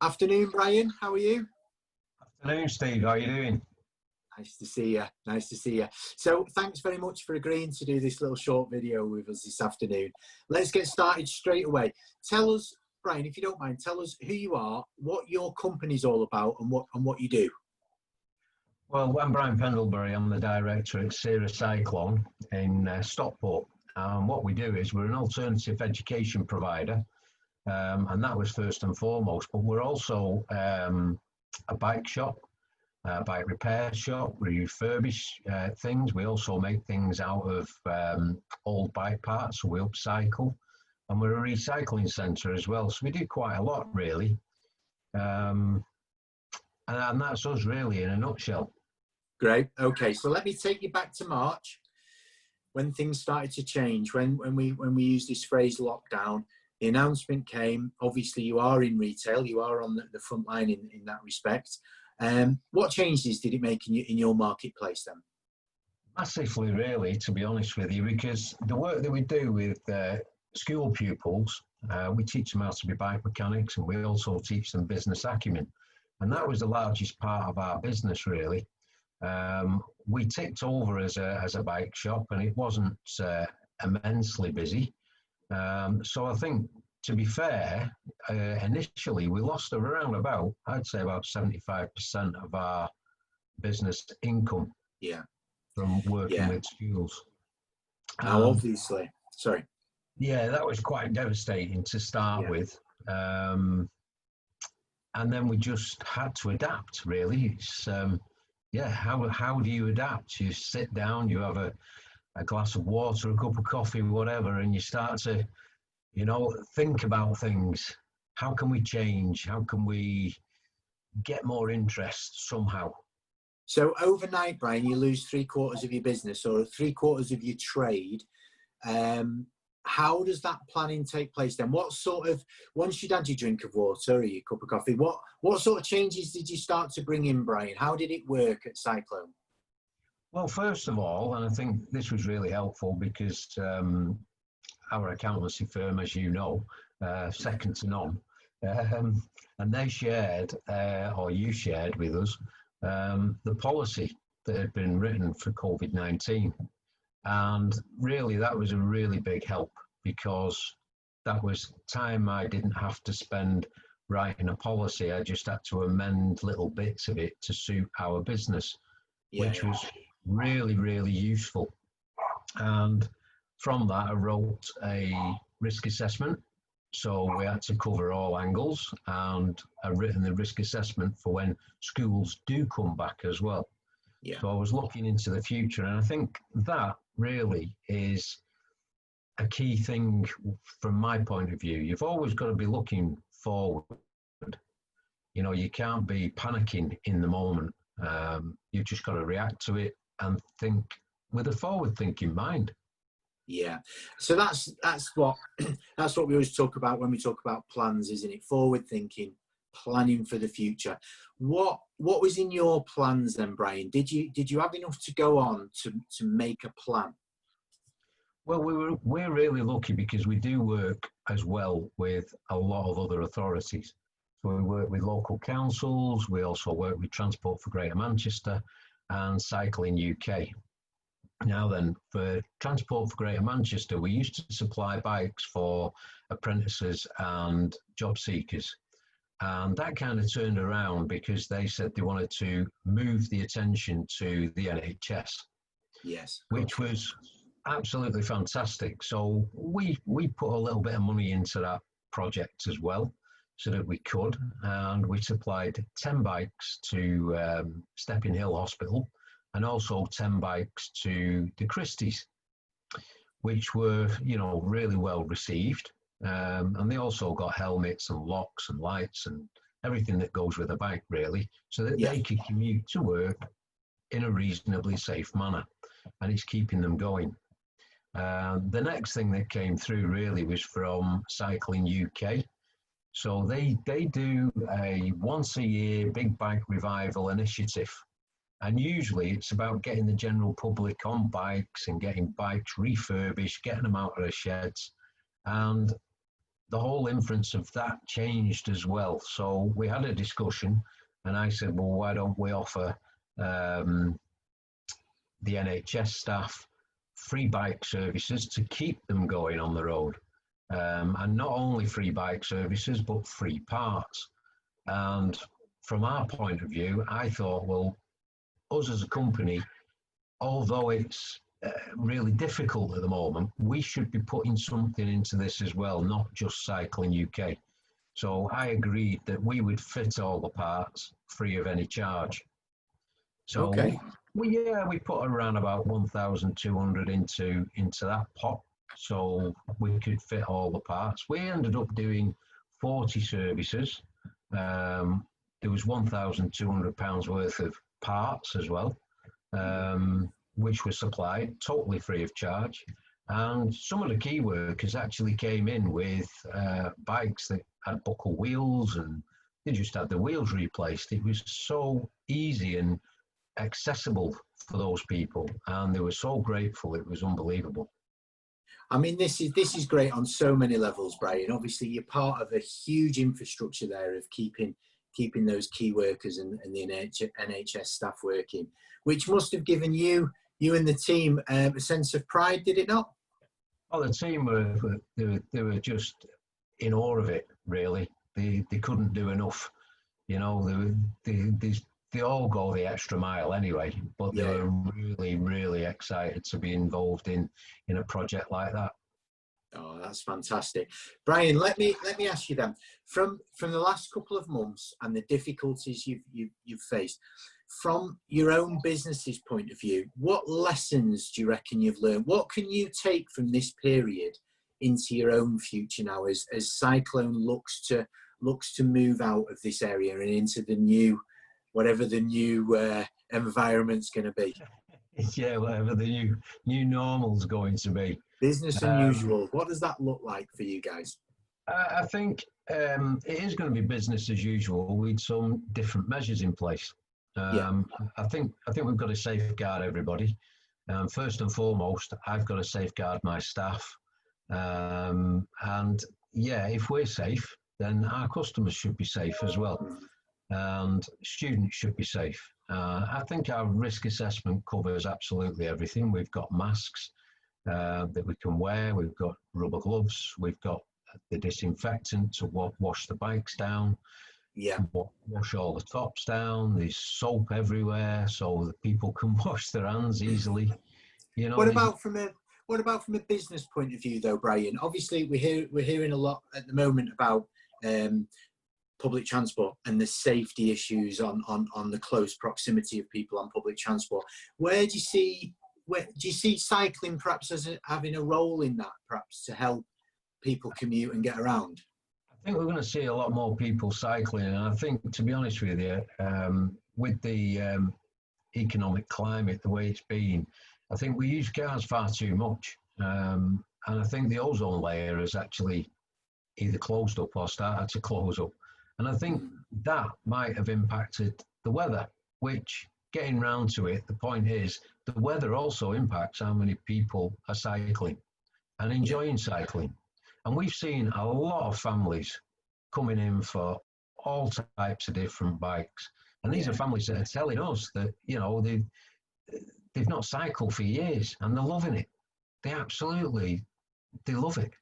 Afternoon, Brian. How are you? Afternoon, Steve. How are you doing? Nice to see you. Nice to see you. So thanks very much for agreeing to do this little short video with us this afternoon. Let's get started straight away. Tell us, Brian, if you don't mind, tell us who you are, what your company's all about, and what you do. Well, I'm Brian Pendlebury. I'm the director at CERA Cycloan in Stockport. What we do is we're an alternative education provider, and that was first and foremost. But we're also a bike shop, bike repair shop. We refurbish things. We also make things out of old bike parts, so we upcycle. And we're a recycling centre as well. So we do quite a lot, really. And that's us, really, in a nutshell. Great. Okay, so let me take you back to March, when things started to change, when we used this phrase lockdown. The announcement came. Obviously, you are in retail. You are on the front line in that respect. What changes did it make in your marketplace then? Massively, really, to be honest with you, because the work that we do with school pupils, we teach them how to be bike mechanics, and we also teach them business acumen. And that was the largest part of our business, really. We ticked over as a bike shop, and it wasn't immensely busy. So I think, to be fair, initially we lost around about, I'd say about 75% of our business income. Yeah. From working with schools. Now, obviously, sorry. Yeah, that was quite devastating to start with. And then we just had to adapt, really. It's, how do you adapt? You sit down, you have a glass of water, a cup of coffee, whatever, and you start to, think about things. How can we change? How can we get more interest somehow? So overnight, Brian, you lose 3/4 of your business or 3/4 of your trade. How does that planning take place then? What sort of, once you'd had your drink of water or your cup of coffee, what sort of changes did you start to bring in, Brian? How did it work at Cycloan? Well, first of all, and I think this was really helpful because our accountancy firm, as you know, second to none, and they shared, or you shared with us, the policy that had been written for COVID-19. And really, that was a really big help, because that was time I didn't have to spend writing a policy. I just had to amend little bits of it to suit our business, which was really, really useful. And from that, I wrote a risk assessment. So we had to cover all angles, and I've written the risk assessment for when schools do come back as well. Yeah. So I was looking into the future, and I think that really is a key thing from my point of view. You've always got to be looking forward. You can't be panicking in the moment. You've just got to react to it and think with a forward-thinking mind. Yeah, so that's what we always talk about when we talk about plans, isn't it? Forward thinking, planning for the future. What was in your plans then, Brian? Did you have enough to go on to make a plan? Well, we're really lucky because we do work as well with a lot of other authorities. So we work with local councils. We also work with Transport for Greater Manchester and Cycling UK. Now then, for Transport for Greater Manchester, we used to supply bikes for apprentices and job seekers. And that kind of turned around because they said they wanted to move the attention to the NHS. Yes. Which was absolutely fantastic. So we put a little bit of money into that project as well, so that we could. And we supplied 10 bikes to Stepping Hill Hospital, and also 10 bikes to the Christies, which were, really well received. And they also got helmets and locks and lights and everything that goes with a bike, really, so that they could commute to work in a reasonably safe manner, and it's keeping them going. The next thing that came through really was from Cycling UK. So they do a once a year big bike revival initiative. And usually it's about getting the general public on bikes and getting bikes refurbished, getting them out of the sheds. And the whole inference of that changed as well. So we had a discussion, and I said, well, why don't we offer the NHS staff free bike services to keep them going on the road? And not only free bike services, but free parts. And from our point of view, I thought, well, us as a company, although it's really difficult at the moment, we should be putting something into this as well, not just Cycling UK. So I agreed that we would fit all the parts free of any charge. So Okay. we put around about 1,200 into that pot, so we could fit all the parts. We ended up doing 40 services. There was £1,200 worth of parts as well, which were supplied totally free of charge. And some of the key workers actually came in with bikes that had buckle wheels, and they just had the wheels replaced. It was so easy and accessible for those people, and they were so grateful. It was unbelievable. I mean, this is great on so many levels, Brian. Obviously, you're part of a huge infrastructure there of keeping those key workers and the NHS staff working, which must have given you and the team a sense of pride, did it not? Oh, the team were just in awe of it. Really, they couldn't do enough. You know, they all go the extra mile anyway, but they were really, really excited to be involved in a project like that. Oh, that's fantastic. Brian, let me ask you then, from the last couple of months and the difficulties you've faced, from your own business's point of view, what lessons do you reckon you've learned? What can you take from this period into your own future now as Cycloan looks to move out of this area and into the new, whatever the new environment's going to be? Yeah, whatever the new normal's going to be. Business unusual. What does that look like for you guys? I think it is going to be business as usual with some different measures in place. I think we've got to safeguard everybody. First and foremost, I've got to safeguard my staff. And yeah, if we're safe, then our customers should be safe as well. And students should be safe. I think our risk assessment covers absolutely everything. We've got masks that we can wear. We've got rubber gloves. We've got the disinfectant to wash the bikes down. Yeah. Wash all the tops down. There's soap everywhere so that people can wash their hands easily. You know. What about from a business point of view, though, Brian? Obviously, we're hearing a lot at the moment about public transport and the safety issues on the close proximity of people on public transport. Do you see cycling perhaps as having a role in that, perhaps to help people commute and get around? I think we're going to see a lot more people cycling, and I think, to be honest with you, with the economic climate the way it's been, I think we use cars far too much, and I think the ozone layer has actually either closed up or started to close up, and I think that might have impacted the weather, which, getting round to it, the point is the weather also impacts how many people are cycling and enjoying cycling. And we've seen a lot of families coming in for all types of different bikes. And these are families that are telling us that, you know, they've not cycled for years and they're loving it. They love it.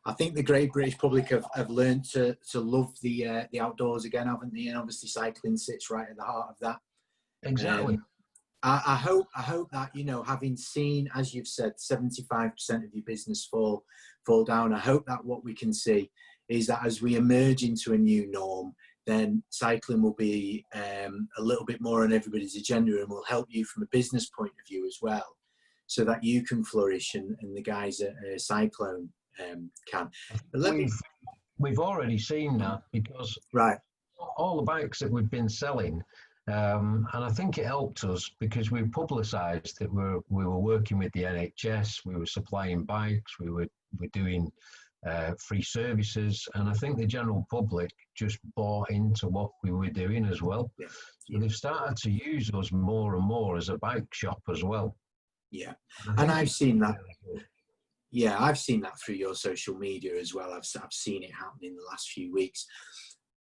I think the great British public have learned to love the outdoors again, haven't they? And obviously cycling sits right at the heart of that. Exactly. I hope that, you know, having seen, as you've said, 75% of your business fall down, I hope that what we can see is that as we emerge into a new norm, then cycling will be a little bit more on everybody's agenda and will help you from a business point of view as well, so that you can flourish and the guys at Cycloan can. But we've already seen that, because all the bikes that we've been selling, and I think it helped us because we publicised that we were working with the NHS, we were supplying bikes, we were doing free services, and I think the general public just bought into what we were doing as well. Yeah. So they've started to use us more and more as a bike shop as well. Yeah, and I've seen that. Yeah, I've seen that through your social media as well. I've seen it happen in the last few weeks.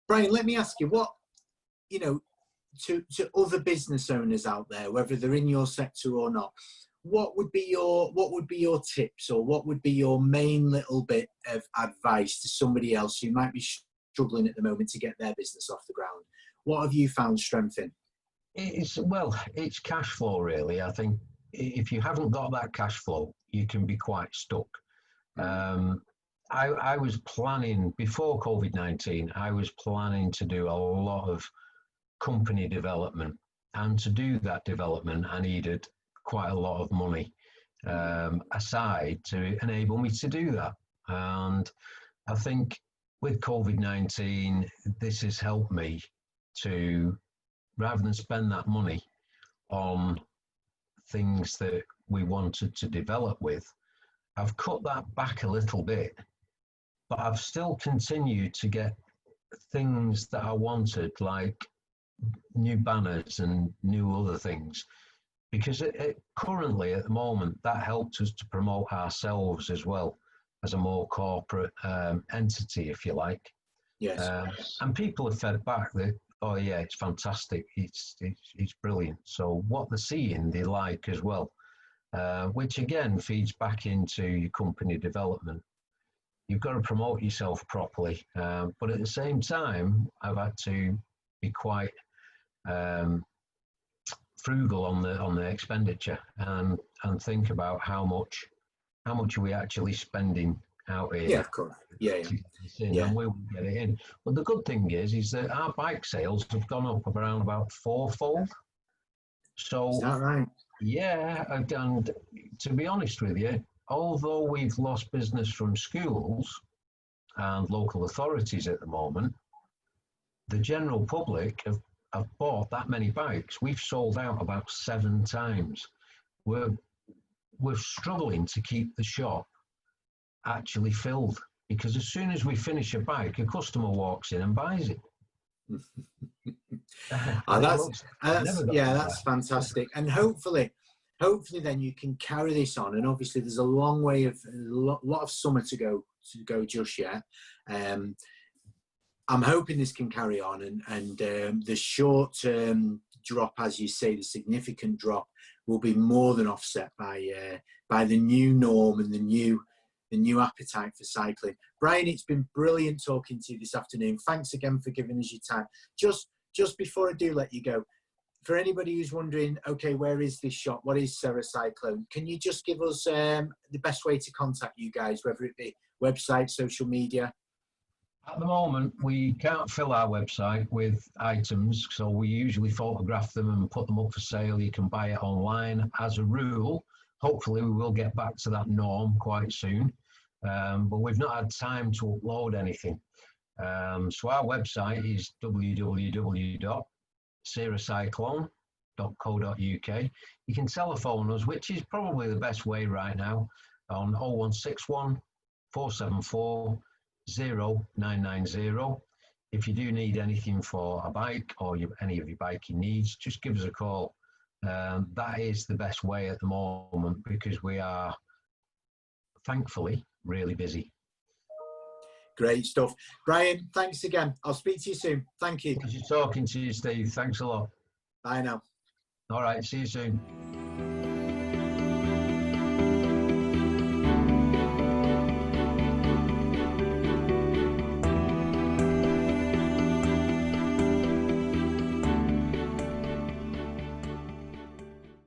Brian, let me ask you, what, you know, to other business owners out there, whether they're in your sector or not, what would be your tips, or what would be your main little bit of advice to somebody else who might be struggling at the moment to get their business off the ground? What have you found strength in? It's cash flow, really. I think if you haven't got that cash flow, you can be quite stuck. I was planning, before COVID-19, I was planning to do a lot of company development, and to do that development, I needed quite a lot of money aside to enable me to do that. And I think with COVID-19, this has helped me to, rather than spend that money on things that we wanted to develop with, I've cut that back a little bit, but I've still continued to get things that I wanted, like new banners and new other things, because currently at the moment that helps us to promote ourselves as well as a more corporate entity, if you like. Yes. And people have fed back that, oh yeah, it's fantastic, it's brilliant. So what they're seeing, they like as well, which again feeds back into your company development. You've got to promote yourself properly, but at the same time, I've had to be quite frugal on the expenditure, and think about how much are we actually spending out here. Yeah, of course. Yeah. And we will get it in. But the good thing is that our bike sales have gone up around about fourfold. So is that right? Yeah, and to be honest with you, although we've lost business from schools and local authorities at the moment, the general public have bought that many bikes. We've sold out about 7 times. We're struggling to keep the shop actually filled, because as soon as we finish a bike, a customer walks in and buys it. That's fantastic. And hopefully then you can carry this on. And obviously there's a long way a lot of summer to go just yet. I'm hoping this can carry on, and the short-term drop, as you say, the significant drop, will be more than offset by the new norm and the new appetite for cycling. Brian, it's been brilliant talking to you this afternoon. Thanks again for giving us your time. Just before I do let you go, for anybody who's wondering, okay, where is this shop? What is CERA Cycloan? Can you just give us the best way to contact you guys, whether it be website, social media? At the moment, we can't fill our website with items, so we usually photograph them and put them up for sale. You can buy it online as a rule. Hopefully, we will get back to that norm quite soon, but we've not had time to upload anything. So our website is www.ceracycloan.co.uk. You can telephone us, which is probably the best way right now, on 0161 474 0990. If you do need anything for a bike or any of your biking needs, just give us a call. That is the best way at the moment, because we are thankfully really busy. Great stuff. Brian, thanks again. I'll speak to you soon. Thank you. Pleasure talking to you, Steve. Thanks a lot. Bye now. All right, see you soon.